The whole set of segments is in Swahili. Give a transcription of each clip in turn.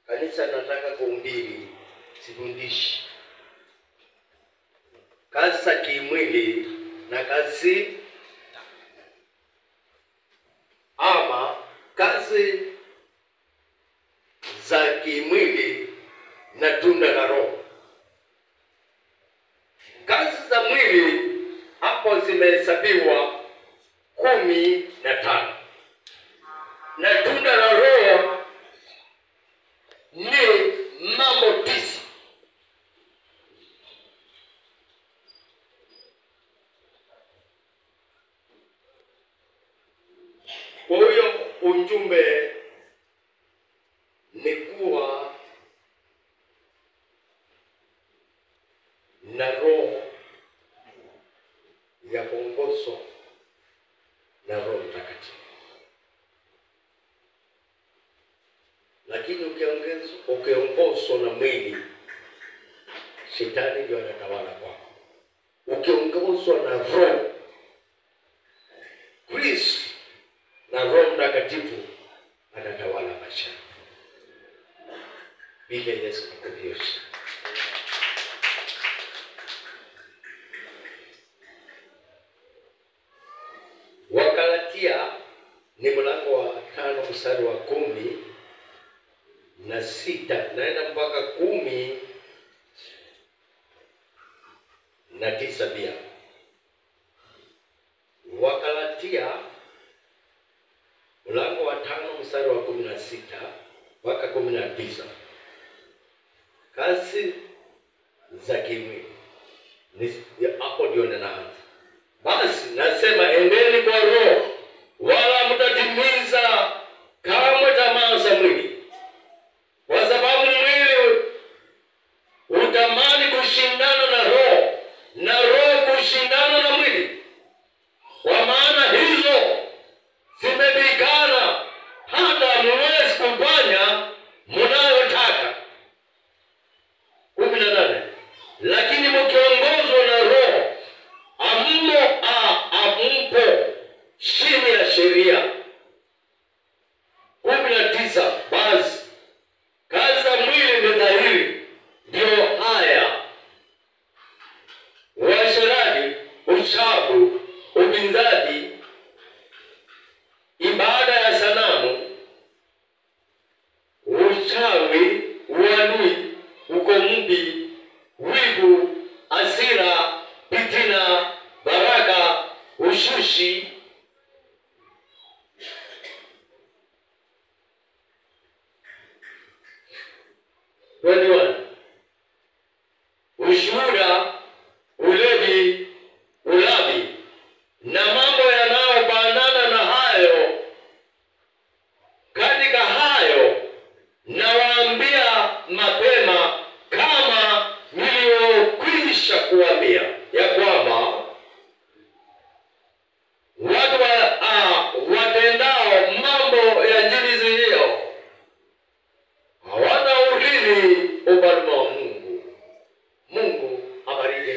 Kanisa nataka kuhubiri, sifundishi. Kazi za kimwili na kazi ama kazi za kimwili na tunda la Roho. Kazi za mwili hapo zimehesabiwa 15 na tunda la Roho ni mambo 9. Kwa hiyo ujumbe ni kuwa na roho ya kuongozwa na Roho Mtakatifu. Lakini ukiongozwa na mwili, shetani ndio anatawala kwako. Ukiongozwa na Roho Kristo na Roho Mtakatifu anatawala maisha. Bila Yesu kukudiosha. Wakalatia ni mlango wa 5 mstari wa 16 naenda mpaka 19 pia. Wakalatia mlango wa 5 mstari wa 16 mpaka 19. Kazi za kimwili hapo ndio ninaanza. Basi nasema endeni kwa Roho, wala mtatimiza kamwe tamaa za mwili. Kwa sababu mwili utamani kushindana na Roho, na Roho kushindana na mwili. Kwa maana hizo zimepigana hata mwezi kufanya mnayotaka. 18. Lakini mkiongozwa na Roho, ampo chini ya sheria. 19. Basi kazi za mwili ni dhahiri, ndio haya: uasherati, uchafu, upinzani, ibada ya sanamu, uchawi, uadui, ugomvi, wivu, hasira, fitina, baraka, ushushi, ushuhuda, ulevi, ulavi na mambo yanayofanana na hayo. Katika hayo nawaambia mapema, kama nilivyokwisha kuambia, ya kwamba watu watendao mambo ya jinsi hiyo hawataurithi ufalme wa Mungu. Mungu abariki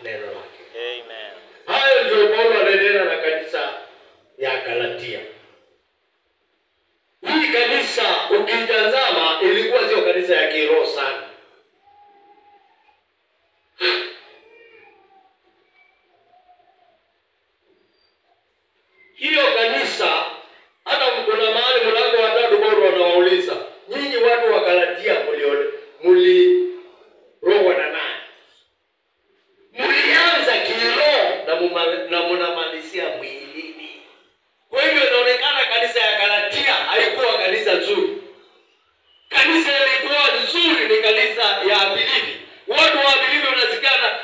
neno lake. Amen. Hayo ndio Paulo ananena na kanisa ya Galatia. Hii kanisa ukitazama ilikuwa sio kanisa ya kiroho sana. Hiyo kanisa hata kuna mahali mlango wa 3 Paulo anawauliza, nyinyi watu wa Galatia mliroho na nani? Mlianza kiroho na mnamalizia mwilini. Kwa hivyo inaonekana kanisa ya Galatia haikuwa kanisa nzuri. Kanisa ilikuwa nzuri ni kanisa ya Filipi. Watu wa Filipi wanasikana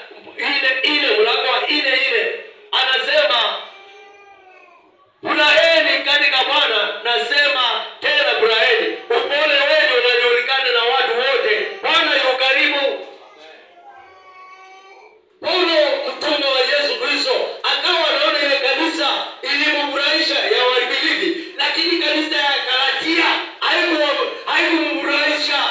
ile mlango wa ile anasema furaheni katika Bwana, nasema tena furaheni. Upole wenu unajulikana na watu wote, Bwana yu karibu. Paulo mtume wa Yesu Kristo akawa anaona ile kanisa ilimfurahisha ya Wafilipi, lakini kanisa ya Galatia haikumfurahisha.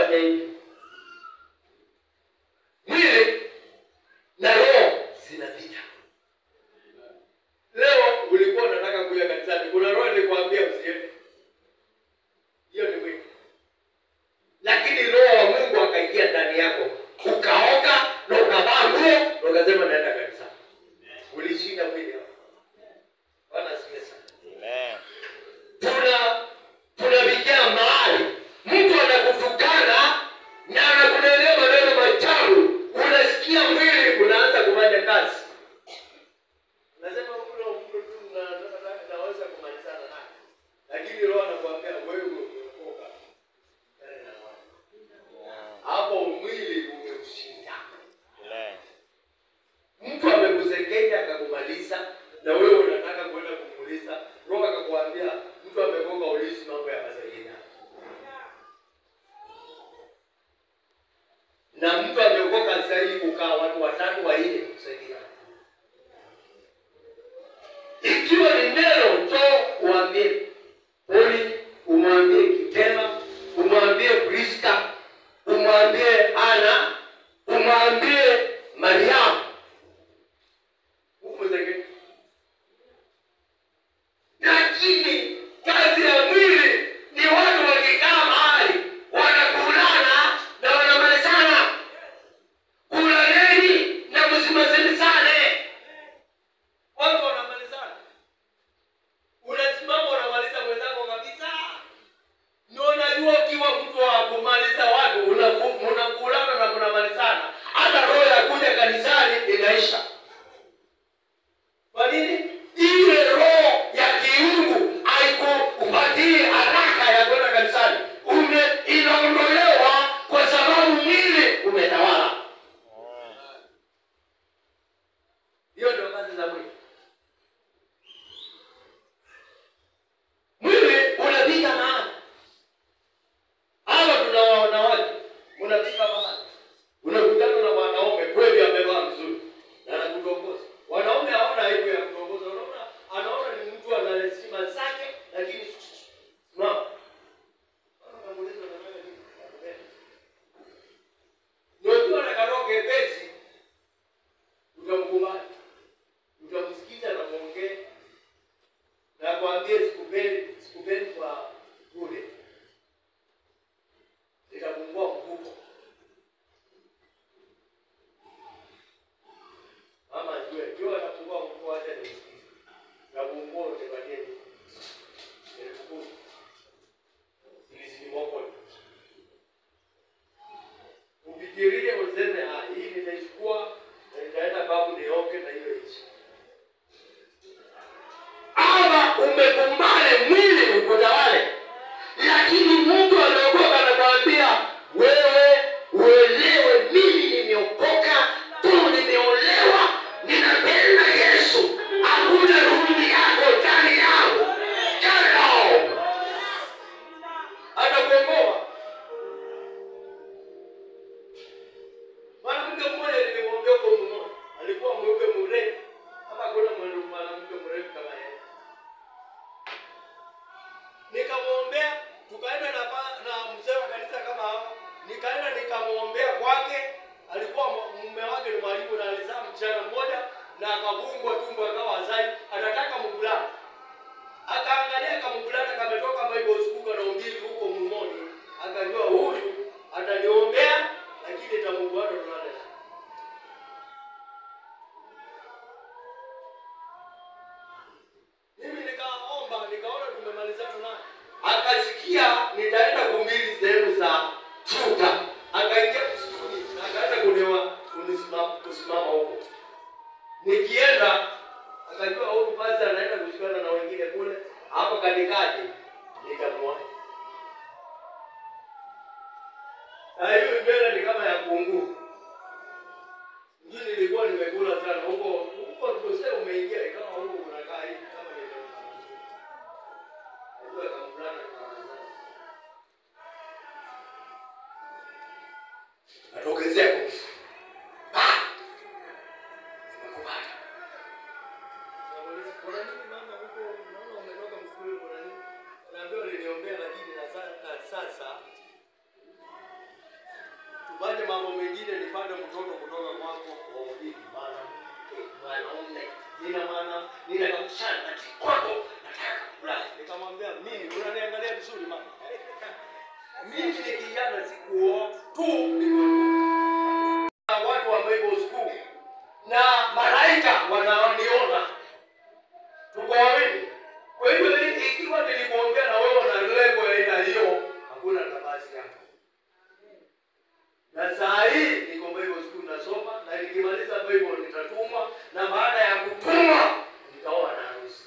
fanya hivi. Mwili na roho zinapita. Leo ulikuwa unataka kuja kanisani, kuna roho ilikwambia usiende. Hiyo ni mwili. Lakini roho wa Mungu akaingia ndani yako. Ukaoka na ukavaa nguo na ukasema naenda kanisani. Ulishinda mwili hapo. Bwana asifiwe sana. Amen. Tunafikia mahali mtu anakutukana na anakunenea maneno machafu, unasikia mwili unaanza kufanya kazi. Unasema mtu tu naweza kumalizana naye. Lakini roho anakuambia wewe umeokoka. Hapo mwili umekushinda. Mtu amekuzengenya akakumaliza na wewe unataka kwenda kumuuliza, roho akakwambia mtu amekoka ulisi mambo ya mazaina. Na mtu ameokoka zaidi kukaa watu watatu wa ile kusaidia. Ikiwa ni neno njoo uambie Poli, umwambie Kitema, umwambie Krista, umwambie Ana, umwambie Mariamu. Lakini kazi ya mwili ni watu wakikaa mahali wanakulana na wanamalizana. Kulaneni na msimalizane. Watu wanamalizana. Unasimama unamaliza mwenzako kabisa. Ndio unajua ukiwa mtu wa kumaliza watu unakulana na mnamalizana. Hata roho ya kuja kanisani inaisha. Kwa nini? Ile roho ya kiungu haikupatii haraka ya kwenda kanisani. Inaondolewa kwa sababu mwili umetawala. Hiyo ndio kazi za mwili. Mwili unapiga mahali. Hawa tunawaona watu, unapiga mahali. Unakutana na wanaume kweli amevaa vizuri na anakutongoza. Wanaume hawana aibu ya kutongoza. Anaona ni mtu ana heshima zake, lakini simama. Anamuuliza anataka nini? Ndio na karoke pesi. Utamkubali. Utamsikiza na kuongea. Na kuambia sikupendi kwa bure. Nitapungua mfuko. Mama jua atapungua mfuko acha nisikize. Na Mungu utapania nini? Nilikuwa sisi wako. Ufikirie useme hii nitachukua na nitaenda babu nioke na hiyo hichi. Ama umekumbane mwili ukutawale. Lakini mtu anaokoka anakuambia wewe uelewe mimi nimeokoka, tu nimeolewa, ninapenda Yesu. Hakuna rudi yako ndani yangu. Hello. Atakuokoa. Mwanamke mmoja nilimwambia kwa mmoja, alikuwa mweupe mrefu. Hapa kuna mwanamke mrefu kama yeye. Nikamwombea, tukaenda na mzee wa kanisa kama hapa. Nikaenda nikamwombea kwake. Alikuwa mume wake ni mwalimu na alizaa msichana mmoja na akabungwa tumbo akawa hazai. Anataka mvulana. Akaangalia kama mvulana kametoka Bible school na ungili huko Mumoni. Akajua huyu ataniombea lakini tamugwana tunaleta. Mimi nikaomba, nikaona tumemalizana naye. Akasikia nitaenda kuhubiri sehemu za Chuka. Akaingia msituni, akaenda kusimama huko. Nikienda akajua huyu basi anaenda kushikana na wengine kule. Hapo katikati nikamwona. Hiyo mbele ni kama ya kunguru. Mimi nilikuwa nimekula sana huko tukosea umeingia kama huko unakaa hivi kama ndio. Ndio akamulana atokezea kufa. Nimekubali. Kuna nini mama huko unaona umetoka msukuli kuna nini? Naambiwa niliombea lakini na sasa mengine nipate mtoto kutoka kwako wa mjini mwanaume nina kamshana ati kwako nataka kulala. Nikamwambia mimi unaniangalia vizuri mama. Mimi ni kijana sikuoa tu niko watu wa Bible school na malaika wanaoniona. Tuko wawili. Kwa hivyo ikiwa nilimuongea na wewe na lengo ya aina hiyo, hakuna nafasi yako. Na saa hii niko Bible school nasoma na nikimaliza Bible nitatumwa na baada ya kutumwa nitaoa na harusi.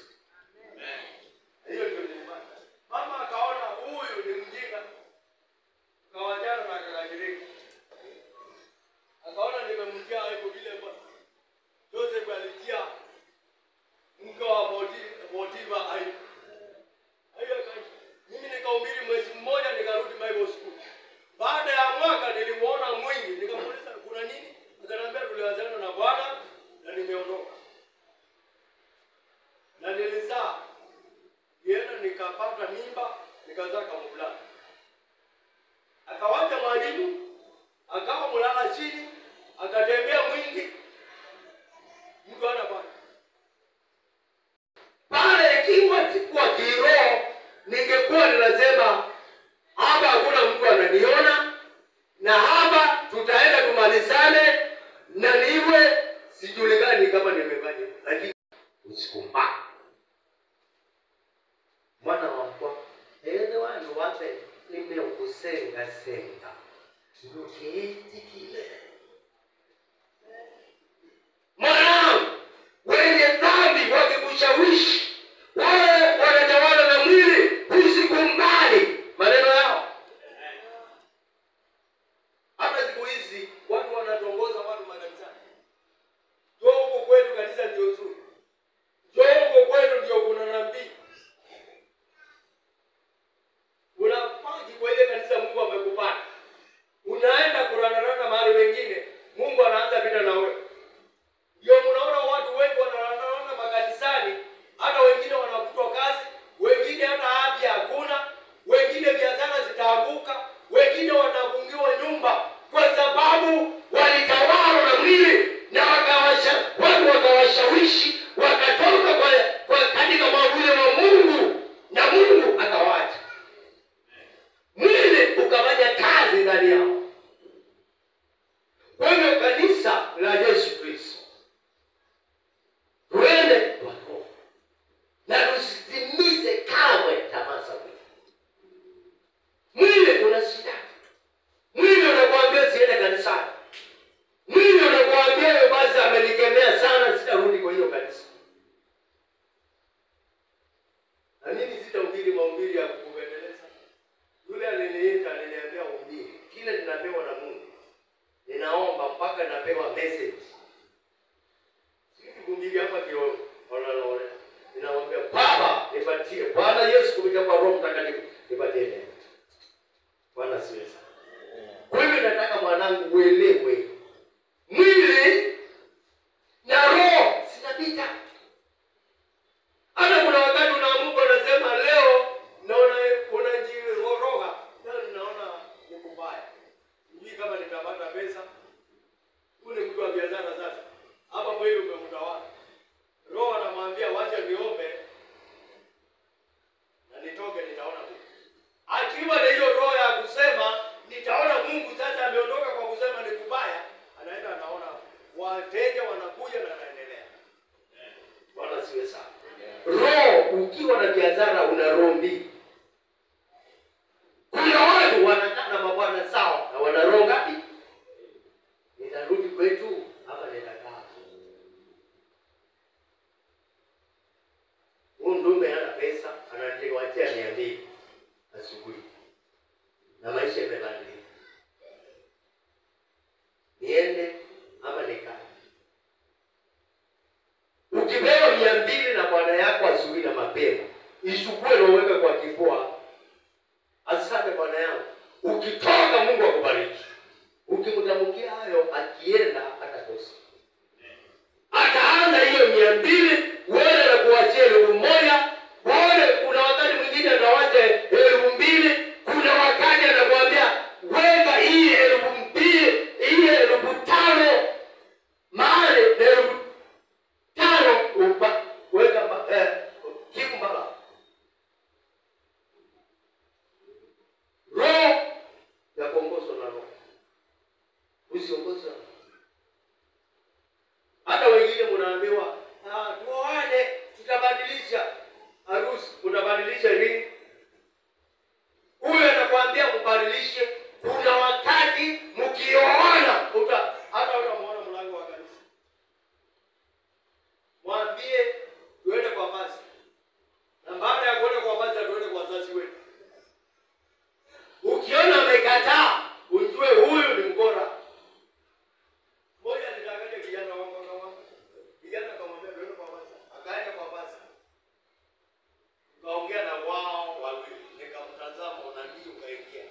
Hiyo ndio nilipata. Mama akaona huyu ni mjinga. Kawajana na kakajiriki. Akaona nimemtia hapo vile bwana. Joseph alitia mke wa Potifa hai. Mimi nikahubiri mwezi mmoja nikarudi Bible school. Baada ya mwaka nilimuona mwingi, nikamuuliza kuna nini? Akaniambia tuliwazana na Bwana na nimeondoka. Na nilizaa. Yeye nikapata mimba, nikazaa kama mvulana. Akawacha mwalimu, akawa mlala chini, akatembea mwingi. Mtu ana bwana. Pale ikiwa kwa kiroho ningekuwa ninasema hapa hakuna mtu ananiona na hapa tutaenda tumalizane na niwe sijulikani kama nimefanya, lakini usikumba mwana wangu ende wanu wape nimeukusenga senga nukiti kile mwanangu wenye dhambi wakikushawishi wale wanatawala na mwili usikumbali maneno yao. Hata siku hizi watu wanatongoza watu makanisani. Njoo huko kwetu kanisa ndio nzuri. Njoo huko kwetu ndio kuna nabii. Unapaji kwa ile kanisa Mungu amekupata. Unaenda kurandarana mahali wengine, Mungu anaanza vita na wewe. Ndio mnaona watu wengi wanarandarana makanisani, hata wengine wanafutwa kazi, wengine hata afya hakuna, wengine biashara zitaanguka, wengine watafungiwa nyumba kwa sababu walitawala na mwili na watu wakawashawishi wakatoka kwa katika maumbile wa Mungu na Mungu akawaacha. Mwili ukafanya kazi ndani yao. Kwa hivyo kanisa la Yesu Kristo tuende kwa Roho na tusitimize kamwe tamaa za mwili. Mwili una shida. Mwili unakuambia siende kanisani. Mwili unakuambia basi amenikemea sana sitarudi kwa hiyo kanisa. Na mimi sitahubiri mahubiri ya kukuendeleza. Yule aliniita aliniambia hubiri. Kile ninapewa na Mungu. Ninaomba mpaka napewa message. Sikuhubiri hapa kioo wanaona. Ninamwambia Baba nipatie. Bwana Yesu kupitia kwa Roho Mtakatifu nipatie neno. Bwana siweza. Kwa hivyo nataka mwanangu uelewe. Mwili na roho zinapita. Hata kuna wakati unaamuka unasema leo naona unajiroroga. Leo ninaona ni kubaya. Sijui kama nitapata pesa. Ule mtu wa biashara sasa. Hapa mwili umemtawala. Roho anamwambia wacha niombe na nitoke nitaona Mungu. Akiwa na hiyo roho ya kusema nitaona Mungu sasa ameondoka kwa kusema ni kubaya, anaenda anaona wateja wanakuja na anaendelea. Bwana siwe sana. Roho ukiwa na biashara una roho mbili. Kuna watu wanakaa na mabwana sawa na wana roho ngapi? Nitarudi kwetu hapa nitakaa. Ndume hana pesa, ananiwachia 200 asubuhi. Na maisha yamebadilika. Niende ama nikae. Ukipewa 200 na bwana yako asubuhi na mapema, ishukue na uweke kwa kifua. Asante bwana yangu. Ukitoka Mungu akubariki. Ukimtamkia hayo akienda atatosa. Ataanza hiyo 200 wewe na kuachia 1,000. Wewe kuna wakati mwingine atawacha 2,000, kuna wakati anakuambia weka hii 2,000 hii nikaongea na wao wawili, nikamtazama unabii ukaingia.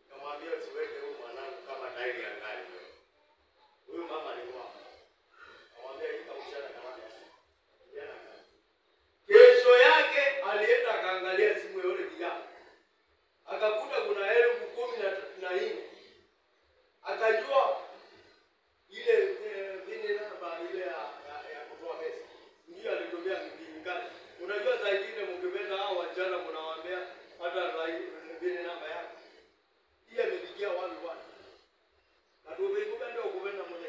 Nikamwambia usiweke huyu mwanangu kama tairi ya gari. Huyu mama alikuwa. Nikamwambia nikamshana kama jana. Kesho yake alienda akaangalia simu ya yule kijana. Akakuta kuna 10,014. Akajua ile vini namba ile ya kutoa pesa. Ndio alitumia mbingani. Unajua saa nyingine mkipenda hao wajana mnawaambia hata vini namba yake. Pia amepigia wale. Na tuwekupenda ukupenda mmoja.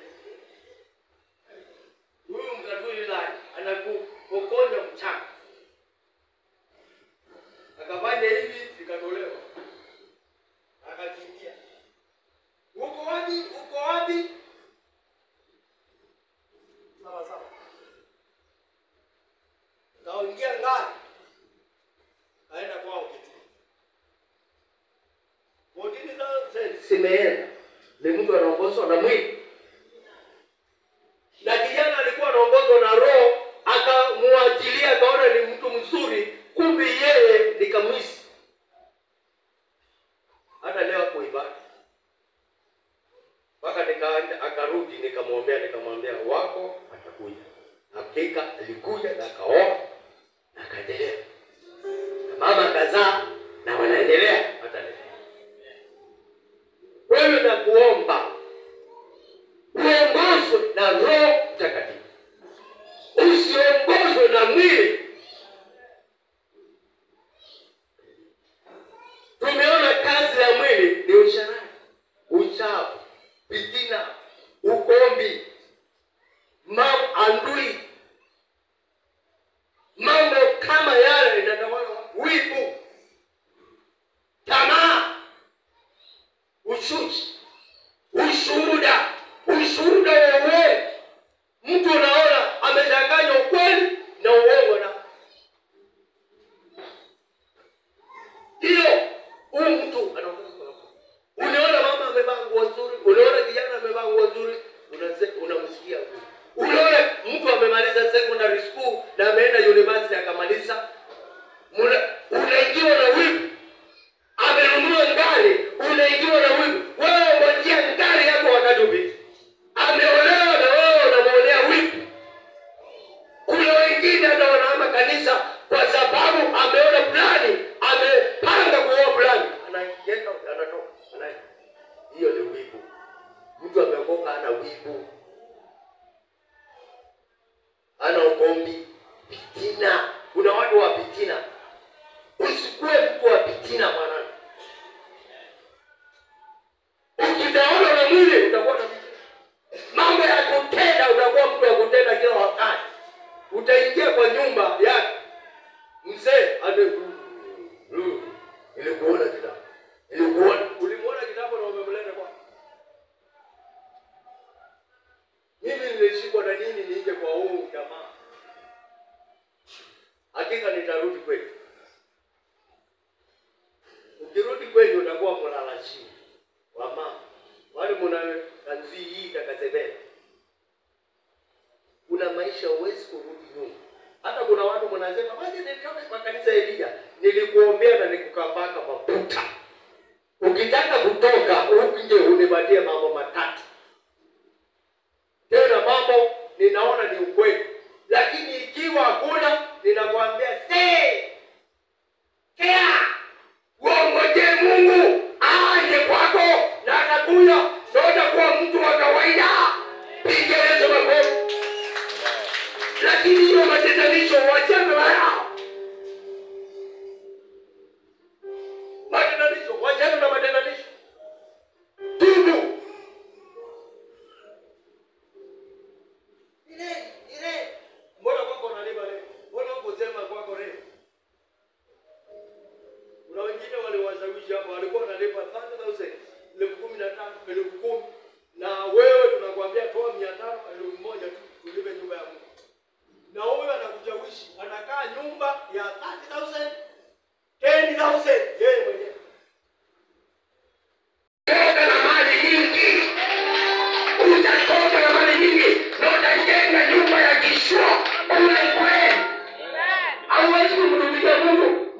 Huyu mkatuli lai anakupokonya mchanga. Akafanya hivi ikatolewa. Akakimbia. Uko wapi? Uko wapi? Sawa. Kaingia ngani. Kaenda kwao kitu. Modini za simeenda. Ni mtu anaongozwa na mwili. Na kijana alikuwa anaongozwa na roho, akamwachilia akaona ni mtu mzuri, kumbe yeye ni kamwisi. Hata leo kwa ibada. Mpaka nikaenda akarudi nikamwambia wako atakuja. Hakika alikuja na akaoa na akaendelea. Na mama kazaa na wanaendelea hata leo. Wewe na kuomba uongozwe na Roho Mtakatifu. Usiongozwe na mwili. Tumeona kazi ya mwili ni usharati, uchafu, fitina, ukombi, andui. Mambo kama yale inatawala wivu, tamaa, ushuji, ushuhuda wa uongo. Mtu unaona amechanganya ukweli na uongo na hiyo mtu anaongoza. Unaona mama amevaa nguo nzuri, unaona kijana amevaa nguo nzuri, unamsikia. Unaona mtu amemaliza secondary school na ameenda university akamaliza, unaingiwa na wivu. Amenunua gari, unaingiwa na wivu. Wewe unajia gari yako wakati upi? Ameolewa na wewe unamuonea wivu. Kuna wengine hata wanahama kanisa kwa sababu ameona fulani amepanga kuoa fulani. Anaenda anatoka. Hiyo ni wivu. Mtu ameokoka ana wivu. Ana ukombi, fitina. Kuna watu wa fitina. Usikue mtu wa fitina mwanangu. Ukitaona na mwili utakuwa na fitina. Mambo ya kutenda utakuwa mtu wa kutenda kila wakati. Utaingia kwa nyumba yake. Mzee ilikuona kitabu. Ulimuona kitabu na umemleta kwa. Mimi nilishikwa na nini nije kwa huu jamaa. Hakika nitarudi kweli. Ukirudi kweli utakuwa mlala chini. Mama, wale mnaanzi hii takasebele. Kuna maisha huwezi kurudi nyuma. Hata kuna watu mnasema, "Waje nitoke kwa kanisa Elia, nilikuombea na nikukapaka mafuta." Ukitaka kutoka, uje unipatie mambo matatu. Tena mambo ninaona ni ukweli. Lakini ikiwa hakuna, ninakwambia uongoje Mungu aje kwako na atakuja na utakuwa mtu wa kawaida. Pigeleza makofi. Lakini hiyo matatanisho wachana nayo. Matatanisho wachana na matatanisho. Tubu. Ile. Mbona kwako unalipa leo? Mbona uko sema kwako leo? Kuna wengine wale washawishi hapo walikuwa wanalipa 30,000, 15,000, 10,000 na wewe tunakwambia toa 500, 1,000 tu tulipe nyumba ya Mungu. Na huyo anakujawishi anakaa nyumba ya 30,000, 10,000 yeye mwenyewe. Toka na mali nyingi. Utatoka na mali nyingi na utajenga nyumba ya kishua kule kwenu. Hauwezi kumtumikia Mungu.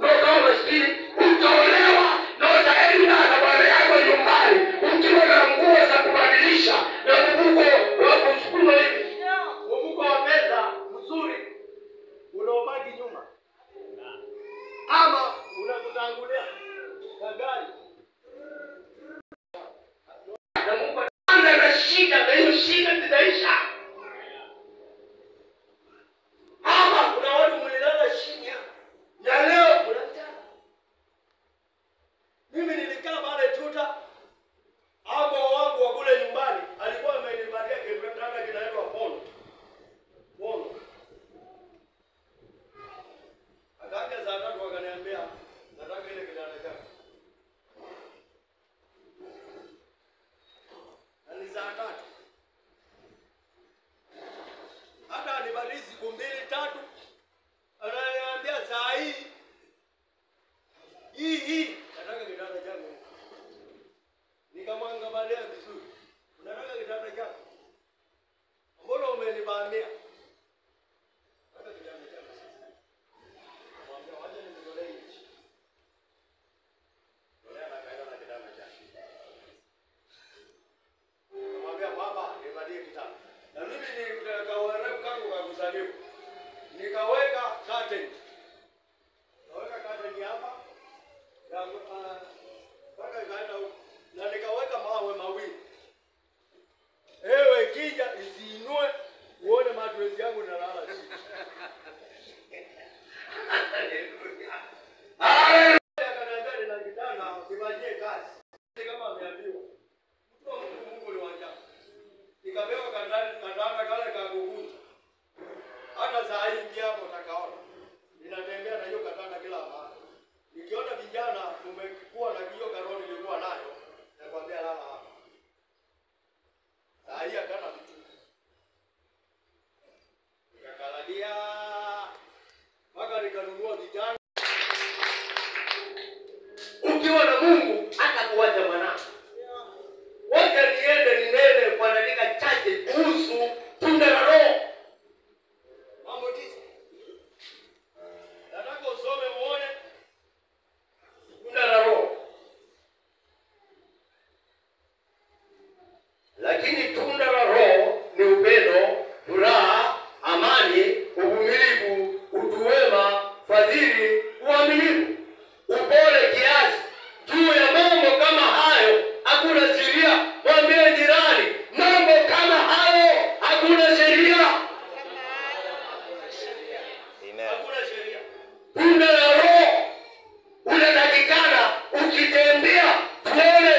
katangulia gari. Na Mungu anaanza na shida, na hiyo shida zitaisha. Hapa kuna watu mlilala chini ya leo mnataka. Mimi nilikaa pale tuta. Hapo wangu wa kule nyumbani alikuwa amenipatia kitanda kinaitwa Pono. Akaja saa 3 akaniambia nataka ile kitanda chako. Na ni saa 3. Hata alibadili siku 2-3. Ananiambia saa hii nataka kitanda chako. Nikamwangalia vizuri. Unataka kitanda chako? Mbona umenibania? Nataka kitanda chako sasa. Mwambie waje nikutolee hichi. Ndio anakaenda na kitanda chake. Mwambie baba nipatie kitanda. Na mimi nikaweka kangu kwa kuzaliwa. Nikaweka curtain. Naweka curtain hapa. Mpaka ikaenda huko. Na nikaweka mawe mawili. Ewe kija isiinue uone mattress yangu nalala chini. Akaniambia nina kitanda kifanyie kazi. Kama ameambiwa. Mtu wa Mungu ni wajanja. Nikapewa katanda kale kakukunja. Hata saa hii ndio hapo utakaona. Ninatembea na hiyo katanda kila mahali. Nikiona vijana umekuwa na hiyo karoni nilikuwa nayo, nakwambia lala hapa. Saa hii akana vitu. Nikakalalia mpaka nikanunua vijana. Ukiwa na Mungu hata kuacha mwanao. Wacha niende ninene kwa dakika chache kuhusu tunda la Roho. Mambo 9. Nataka usome muone tunda la Roho. Lakini tunda la Roho ni upendo, furaha, amani, uvumilivu, utu wema, fadhili, uaminifu, upole, kiasi. Juu ya mambo kama hayo hakuna sheria. Mwambie jirani, mambo kama hayo hakuna sheria. Hakuna sheria. Tunda la Roho unatakikana ukitembea tuone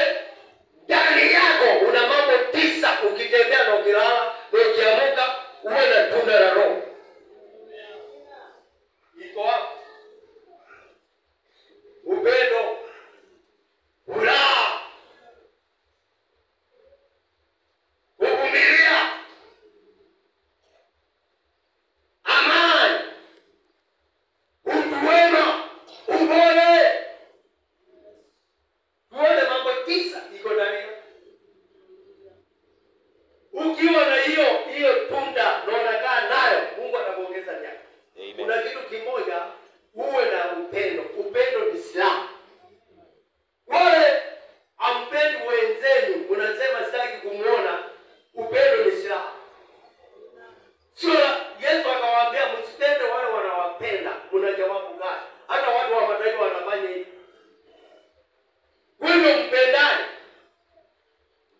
ndani yako una mambo 9. Ukitembea na ukilala na ukiamka uwe na tunda la Roho. Iko hapo. Upendo, furaha, kuvumilia, amani, utu wema, upole. Tuone mambo 9 iko ndani. Ukiwa na hiyo tunda na unakaa nayo, Mungu atakuongeza miaka. Kuna kitu kimoja, uwe na upendo. Upendo ni silaha. Wale ampendi wenzenu, unasema sitaki kumuona, upendo ni silaha. Sio Yesu akawaambia msipende wale wanawapenda. Kuna jawabu gani? Hata watu wa mataifa wanafanya hivi. Wewe mpendane.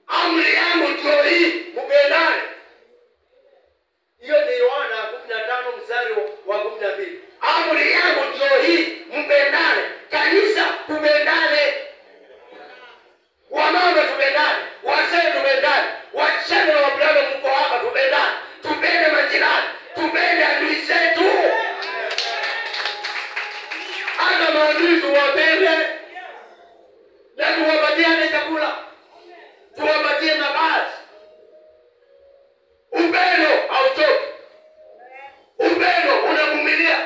Amri yangu ndio hii, mpendane. Hiyo ni Yohana 15:12. Amri yangu ndio hii, mpendane. Kanisa tupendane. Wamama tupendane, wazee tupendane, wachana na wababa mko hapa tupendane. Tupende majirani, tupende adui zetu. Hata maadui tuwapende. Na tuwapatiane chakula. Tuwapatie mavazi. Upendo hauchoki. Upendo unavumilia.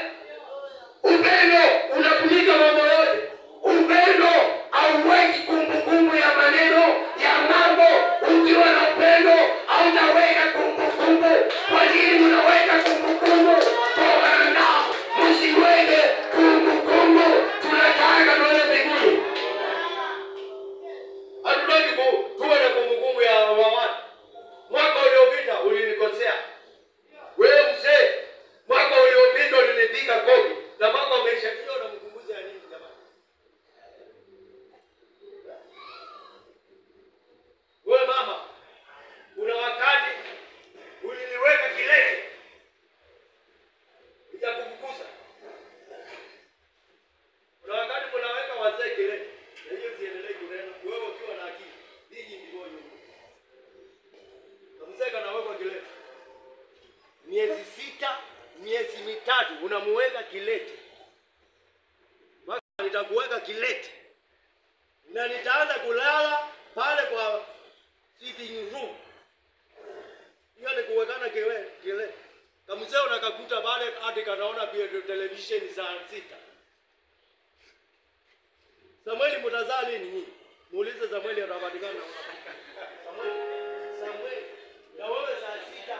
Upendo unafunika mambo yote. Upendo hauweki kumbukumbu ya maneno ya mambo. Ukiwa na upendo hautaweka kumbukumbu. Kwa nini unaweka kumbukumbu kwa wanadamu? Msiweke kumbukumbu. Tunataka tuone nitakuweka Kilete. Na nitaanza kulala pale kwa sitting room. Hiyo ni kuwekana Kilete. Kamzee unakakuta pale hadi kanaona pia television saa 6. Samueli mtazaa lini nyinyi? Muulize Samueli atapatikana. Samueli na wewe saa 6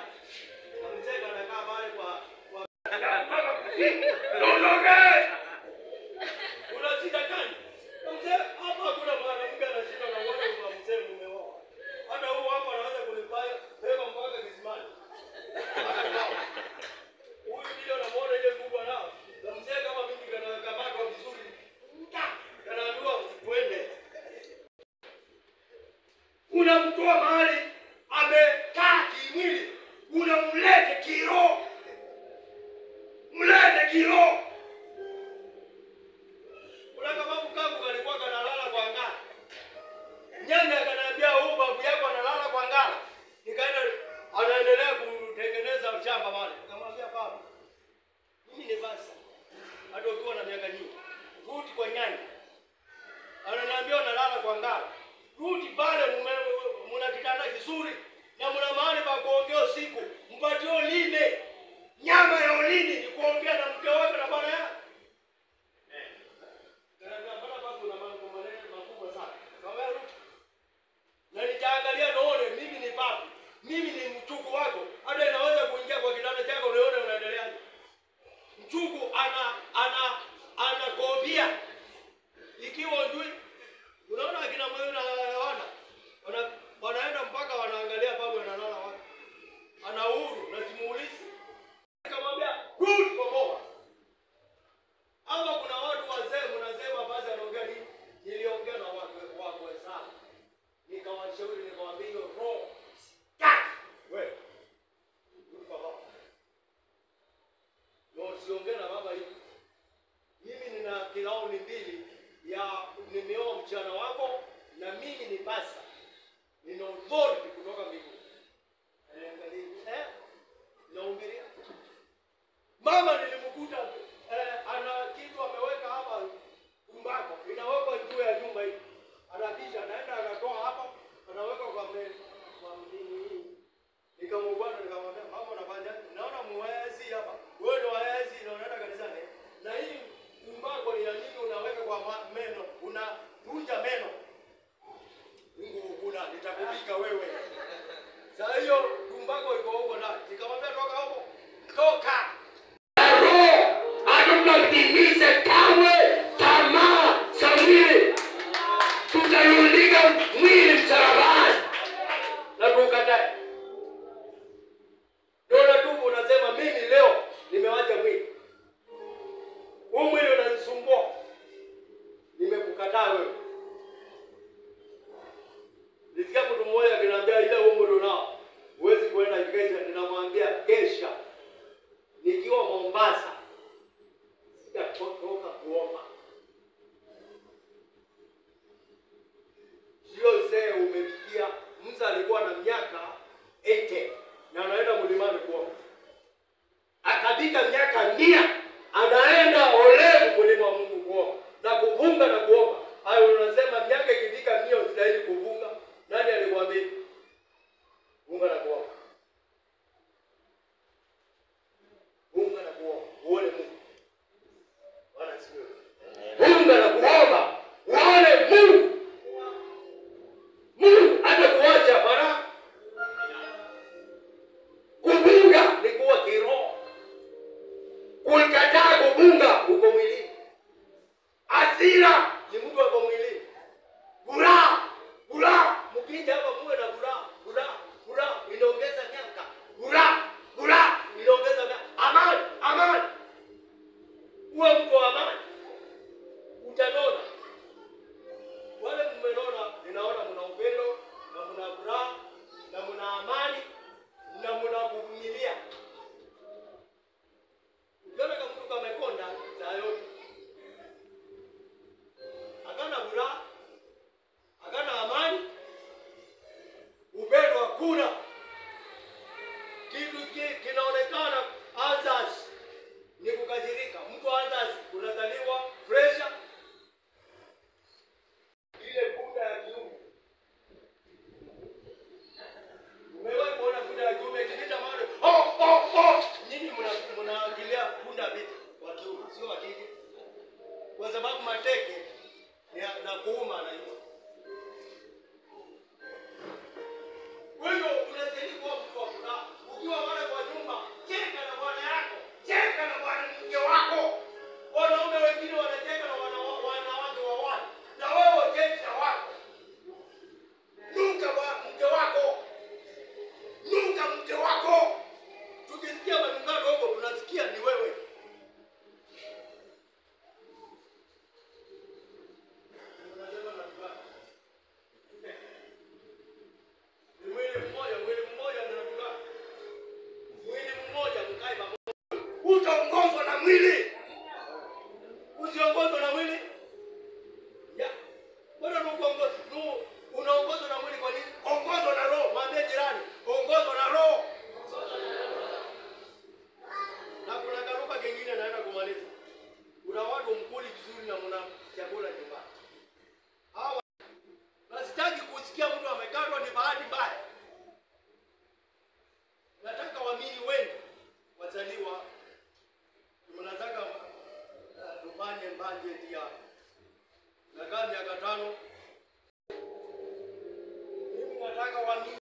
kamzee anakaa pale kwa Ndonoge. Unasita gani? Mzee hapa hakuna mwanamke anashinda na wewe kwa mzee mumeoa. Hata huo hapa anaanza kunipaya beba mpaka kisimani. Huyu ndio anamuona ile kubwa nao. Na mzee kama mimi kana kamaka vizuri. Kanaambiwa twende. Unamtoa mahali amekaa kimwili. Unamlete kiroho. Mlete kiroho. Ulaka babu kangu kalikuwa kanalala kwa ngala. Nyanya akaniambia huyu babu yako analala kwa ngala. Nikaenda anaendelea kutengeneza shamba pale. Nikamwambia baba, mimi ni basa. Hata ukiwa na miaka nyingi. Rudi kwa nyanya. Ananiambia unalala kwa ngala. Rudi pale mna kitanda kizuri na mna mahali pa kuongea usiku. Mpatie lile. Nyama ya ulini ni kuongea na mke wako na bwana yako. Na nitaangalia naone mimi ni papi. Mimi ni mchuku wako. Hata inaweza kuingia kwa kitanda chako unaone unaendeleaje. Mchuku ana kobia. Ikiwa unjui unaona akina moyo na wanaenda mpaka wanaangalia babu analala wapi. Ana uhuru na simuulizi. Nikamwambia rudi kwa baba. Ama kuna watu wazee mnasema basi anaongea nini? Niliongea na watu wako sana. Nikawashauri nikamwambia hiyo roho. Wewe. Rudi kwa baba. Ndio siongee na baba hivi. Mimi nina kilaoni mbili ya nimeoa mchana wako na mimi ni pasa. Nina authority kutoka mbinguni. Naongelea. Mama nilimkuta ana kitu ameweka hapa kumbako. Inawekwa juu ya nyumba hii. Anakisha anaenda anatoa hapa, anaweka kwa mbele. Kwa mdini. Nikamwambia mama unafanya naona mwezi hapa. Wewe ndio mwezi na unaenda kanisani. Na hii kumbako ni ya nini unaweka kwa meno? Unavunja meno. Mungu kuna nitakubika wewe. Sasa hiyo kumbako iko huko ndani. Nikamwambia toka huko. Toka. Hatutimize kamwe tamaa za mwili. Tutarundika mwili msalabani na tukatae. Ndio tu unasema mimi leo nimewacha mwili. Huu mwili unanisumbua. Nimekukataa wewe. Nisikia mtu mmoja akiniambia ile umri unao huwezi kuenda kesha. Ninamwambia kesha nikiwa Mombasa sitatoka kuomba. Sio sasa umefikia. Musa alikuwa na miaka 80 na anaenda mlimani kuomba. Akabika miaka 100 anaenda Olevu mlima wa Mungu kuomba na kuvunga na kuomba. Hayo unasema miaka ikifika 100 ustahili kuvunga. Nani alikwambia? Vunga na kuomba. Vunga na kuomba. Uone Mungu. Bwana asifiwe. Vunga na kuomba. Uone Mungu. Mungu atakuacha bwana. Kuvunga ni kuwa kiroho. Ulikataa kuvunga uko mwilini. Hasira ni mtu wako mwilini. Furaha mkija hapa muwe na furaha inaongeza miaka. Furaha inaongeza miaka. Amani. Uwe mtu wa amani. Utanona. Wale mmenona, ninaona mna upendo na mna furaha na mna amani na mna kuvumilia. Ukiona kama mtu kamekonda saa yote. Akana teke na kuuma na hiyo. Kwa hiyo unastahili kuwa mtu wa furaha. Ukiwa pale kwa nyumba, cheka na bwana yako, cheka na bwana mke wako. Wanaume wengine wanacheka na wanawake wa watu, na wewe cheka na wako. Nuka mke wako, nuka mke wako. Tukisikia manukato huko tunasikia ni wewe. Utaongozwa na mwili. Usiongozwe na mwili. Ya. Bora unaongozwa na mwili kwa nini? Ongozwa na roho. Mwambie jirani, ongozwa na roho. Na kuna karuka kingine naenda kumaliza. Kuna watu mkuli vizuri na mna chakula nyumbani. Hawa nasitaki kusikia mtu amekatwa ni bahati mbaya. Nataka waamini wengi wazaliwa. Unataka tufanye budget ya nakaa miaka 5. Mimi nataka waamini